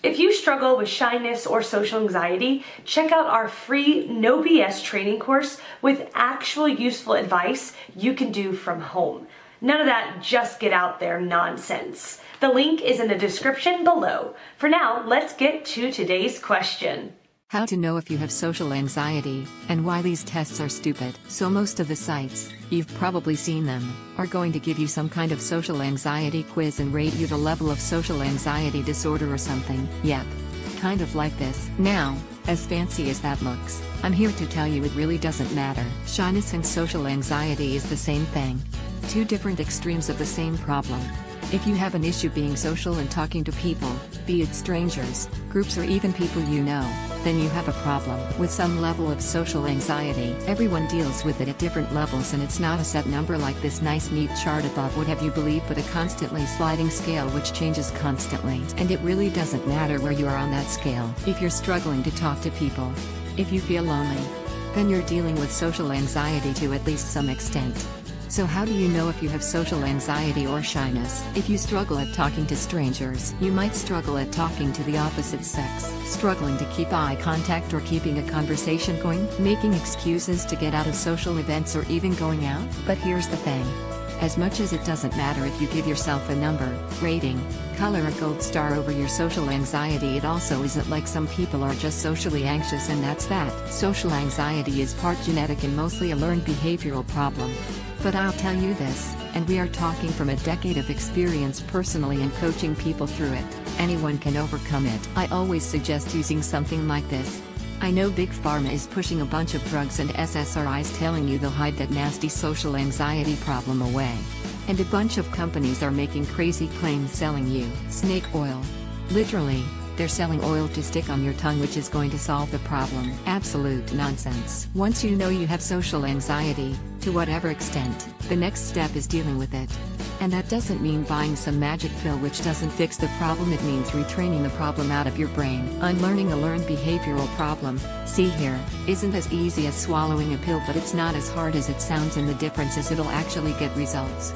If you struggle with shyness or social anxiety, check out our free No BS training course with actual useful advice you can do from home. None of that just get out there nonsense. The link is in the description below. For now, let's get to today's question. How to know if you have social anxiety, and why these tests are stupid. So most of the sites, you've probably seen them, are going to give you some kind of social anxiety quiz and rate you the level of social anxiety disorder or something. Yep. Kind of like this. Now, as fancy as that looks, I'm here to tell you it really doesn't matter. Shyness and social anxiety is the same thing. Two different extremes of the same problem. If you have an issue being social and talking to people, be it strangers, groups or even people you know, then you have a problem with some level of social anxiety. Everyone deals with it at different levels, and it's not a set number like this nice neat chart above would have you believe, but a constantly sliding scale which changes constantly. And it really doesn't matter where you are on that scale. If you're struggling to talk to people, if you feel lonely, then you're dealing with social anxiety to at least some extent. So how do you know if you have social anxiety or shyness? If you struggle at talking to strangers, you might struggle at talking to the opposite sex, struggling to keep eye contact or keeping a conversation going, making excuses to get out of social events or even going out. But here's the thing. As much as it doesn't matter if you give yourself a number, rating, color a gold star over your social anxiety, it also isn't like some people are just socially anxious and that's that. Social anxiety is part genetic and mostly a learned behavioral problem. But I'll tell you this, and we are talking from a decade of experience personally and coaching people through it, anyone can overcome it. I always suggest using something like this. I know Big Pharma is pushing a bunch of drugs and SSRIs telling you they'll hide that nasty social anxiety problem away. And a bunch of companies are making crazy claims selling you snake oil. Literally, they're selling oil to stick on your tongue which is going to solve the problem. Absolute nonsense. Once you know you have social anxiety, to whatever extent, the next step is dealing with it. And that doesn't mean buying some magic pill which doesn't fix the problem, it means retraining the problem out of your brain. Unlearning a learned behavioral problem, see here, isn't as easy as swallowing a pill, but it's not as hard as it sounds, and the difference is it'll actually get results.